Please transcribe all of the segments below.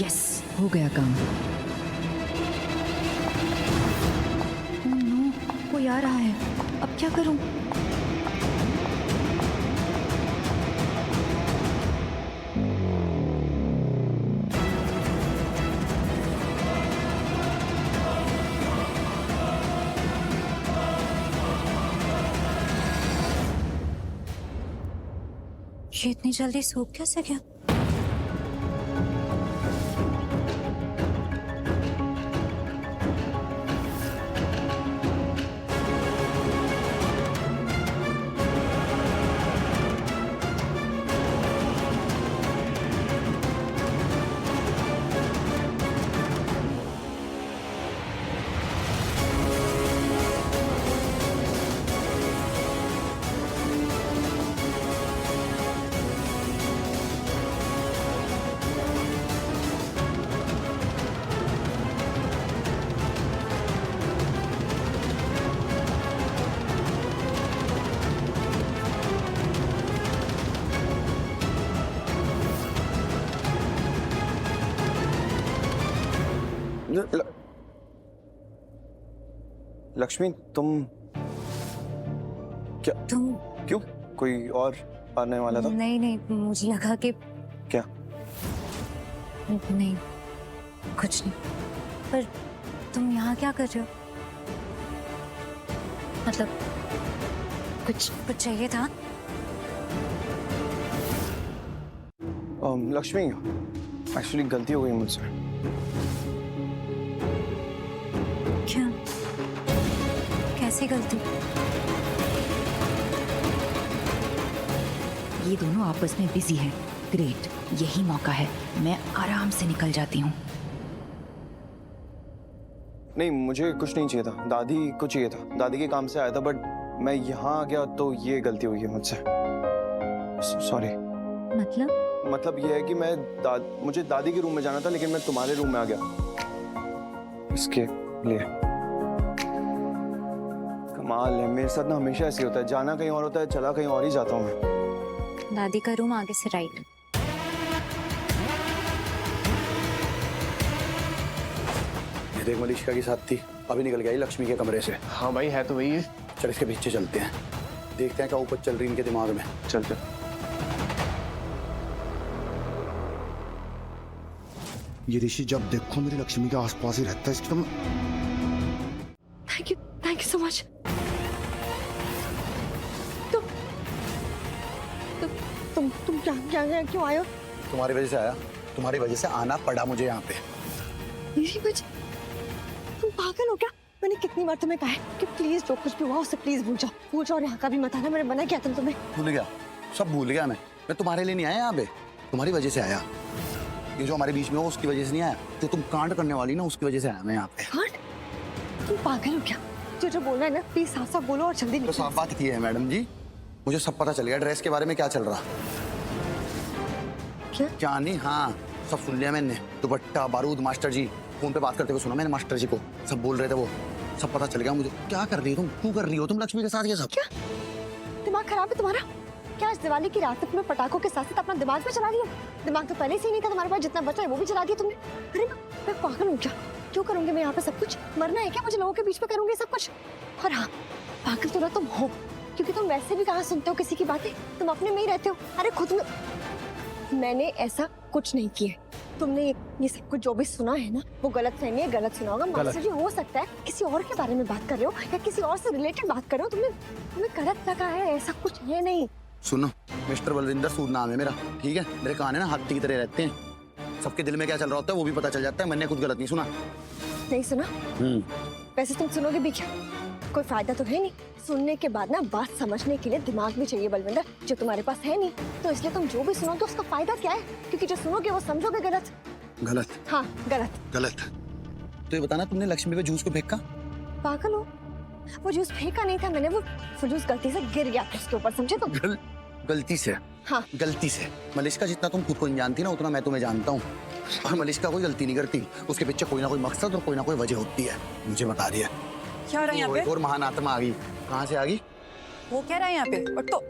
Yes, हो गया काम। ओह नो, कोई आ रहा है, अब क्या करूं? ये इतनी जल्दी सो कैसे गया? लक्ष्मी, तुम क्या? तुम? क्यों? कोई और आने वाला था? नहीं नहीं, मुझे लगा कि क्या? नहीं, कुछ नहीं। पर तुम यहाँ क्या कर रहे हो? मतलब कुछ चाहिए था? लक्ष्मी, एक्चुअली गलती हो गई मुझसे। क्या? कैसी गलती? ये दोनों आपस में बिजी हैं। ग्रेट, यही मौका है, मैं आराम से निकल जाती हूँ। नहीं, मुझे कुछ नहीं चाहिए था, दादी को चाहिए था, दादी के काम से आया था, बट मैं यहाँ आ गया तो ये गलती हुई है मुझसे। सॉरी। मतलब ये है कि मुझे दादी के रूम में जाना था, लेकिन मैं तुम्हारे रूम में आ गया इसके लिए। कमाल है, मेरे साथ ना हमेशा ऐसे होता है, जाना कहीं और होता है, चला कहीं और ही जाता हूँ मैं। दादी का रूम आगे से राइट। ये देख, मलिष्का की साथ थी, अभी निकल गई लक्ष्मी के कमरे से। हाँ भाई, है तो वही है। चल इसके पीछे चलते हैं, देखते हैं क्या ऊपर चल रही इनके दिमाग में। चल चल। ये ऋषि जब देखो मेरी लक्ष्मी के आसपास ही रहता है, इसकी तो थैंक यू सो मच। तुम क्या क्यों आए हो? तुम्हारी वजह से आया, तुम्हारी वजह से आना पड़ा मुझे यहाँ पे। मेरी वजह? तुम पागल हो क्या? मैंने कितनी बार तुम्हें कहा है कि प्लीज जो कुछ भी हुआ उससे प्लीज भूल जाओ, और यहाँ का भी मत आना। मैंने मना किया था तुम्हें। भूल गया, सब भूल गया। मैं तुम्हारे लिए नहीं आया यहाँ पे, तुम्हारी वजह से आया। ये जो हमारे बीच में हो उसकी वजह से नहीं आया, जो तुम कांड करने वाली ना उसकी वजह से आया मैं यहाँ पे। कांड? तुम पागल हो क्या? जो बोलना है ना प्लीज साफ साफ बोलो और जल्दी तो निकलो। साफ बात की है मैडम जी, मुझे सब पता चल गया ड्रेस के बारे में क्या चल रहा। क्या नहीं? हाँ, सब सुन लिया मैंने। दुपट्टा, बारूद, मास्टर जी, फोन पे बात करते हुए सुना मैंने मास्टर जी को, सब बोल रहे थे, वो सब पता चल गया मुझे। क्या कर रही हो तुम? क्यों कर रही हो तुम लक्ष्मी के साथ ये सब? क्या दिमाग खराब है तुम्हारा? क्या आज दिवाली की रात में पटाखों के साथ साथ अपना दिमाग भी चला लिया? दिमाग तो पहले से ही नहीं था तुम्हारे पास, जितना बचा है वो भी चला दिया तुमने। अरे मैं पागल हूँ क्या? क्यों करूंगी मैं यहाँ पे सब कुछ? मरना है क्या मुझे लोगों के बीच में करूंगी सब कुछ? और हाँ, पागल तो ना तुम हो, क्योंकि तुम वैसे भी कहाँ सुनते हो किसी की बातें, तुम अपने में ही रहते हो। अरे खुद में मैंने ऐसा कुछ नहीं किया। तुमने ये सब कुछ जो भी सुना है ना, वो गलत फहमी है, गलत सुना होगा। मास्टर जी, हो सकता है किसी और के बारे में बात कर रहे हो या किसी और से रिलेटेड बात कर रहे हो। तुम्हें गलत लगा है, ऐसा कुछ है नहीं। सुनो, मिस्टर बलविंदर सूद नाम है मेरा, ठीक है? मेरे कान है ना हाथी की तरह रहते हैं, सबके दिल में क्या चल रहा होता है वो भी पता चल जाता है। मैंने कुछ गलत नहीं सुना। नहीं सुना? वैसे तुम सुनोगे भी क्या? कोई फायदा तो है नहीं। सुनने के बाद ना बात समझने के लिए दिमाग भी चाहिए बलविंदर, जो तुम्हारे पास है नहीं। तो इसलिए तुम जो भी सुनोगे उसका फायदा क्या है? क्योंकि जो सुनोगे वो समझोगे गलत। गलत? हाँ, गलत। गलत? तो ये बताना, तुमने लक्ष्मी पे जूस को फेंका? पागल हो? वो जूस फेंका नहीं था मैंने, वो जूस गलती से गिर गया था उसके ऊपर, समझे तुम? गलती से? हाँ, गलती से। मलिष्का जितना तुम खुद को नहीं जानती ना, उतना मैं तुम्हें जानता हूँ। और मलिष्का कोई गलती नहीं करती, उसके पीछे कोई ना कोई मकसद और कोई ना कोई वजह होती है। मुझे बता रही है क्या हो रहा है यहाँ पे? और महान आत्मा आ गई। कहाँ से आ गई? वो क्या रहा है यहाँ पे? और तो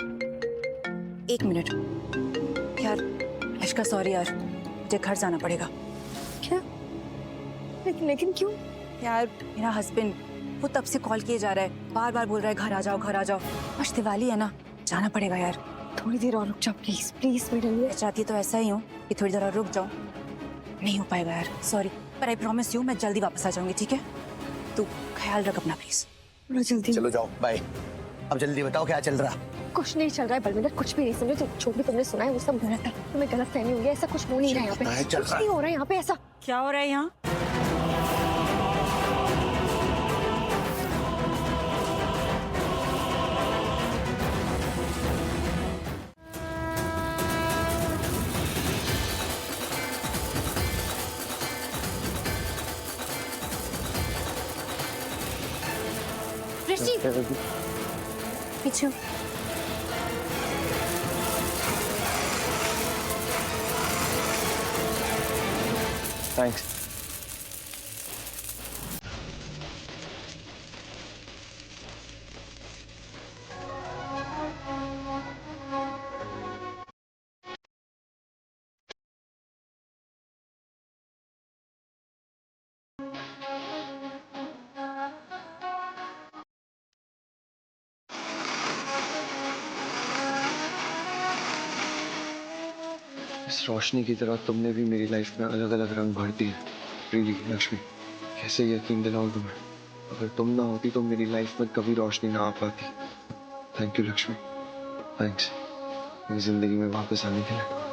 एक मिनट यार, मलिष्का सॉरी यार, मुझे घर जाना पड़ेगा। क्या? लेकिन क्यों? यार मेरा हस्बैंड वो तब से कॉल किए जा रहा है, बार बार बोल रहा है घर आ जाओ घर आ जाओ। आज दिवाली है ना, जाना पड़ेगा यार। थोड़ी देर और रुक जाओ प्लीज प्लीज मेरे लिए। मैं चाहती तो ऐसा ही हूँ कि थोड़ी देर और रुक जाऊँ, नहीं हो पाएगा यार, सॉरी, पर आई प्रॉमिस यू मैं जल्दी वापस आ जाऊंगी, ठीक है? तू ख्याल रख अपना प्लीज। थोड़ा जल्दी। चलो जाओ, बाय। अब जल्दी बताओ क्या चल रहा? कुछ नहीं चल रहा है बलविंदर, कुछ भी नहीं समझे। जो भी तुमने सुना है वो सब गलत है, तुम्हें गलत फहमी हुई है। ऐसा कुछ हो नहीं रहा है यहाँ पे, चल कुछ रहा है। नहीं हो रहा है यहाँ पे ऐसा। क्या हो रहा है यहाँ? ऋषि पीछे। थैंक्स। इस रोशनी की तरह तुमने भी मेरी लाइफ में अलग अलग रंग भर दिए। रियली लक्ष्मी, कैसे यकीन दिलाऊं तुम्हें? अगर तुम ना होती तो मेरी लाइफ में कभी रोशनी ना आ पाती। थैंक यू लक्ष्मी, थैंक्स मेरी जिंदगी में वापस आने के लिए।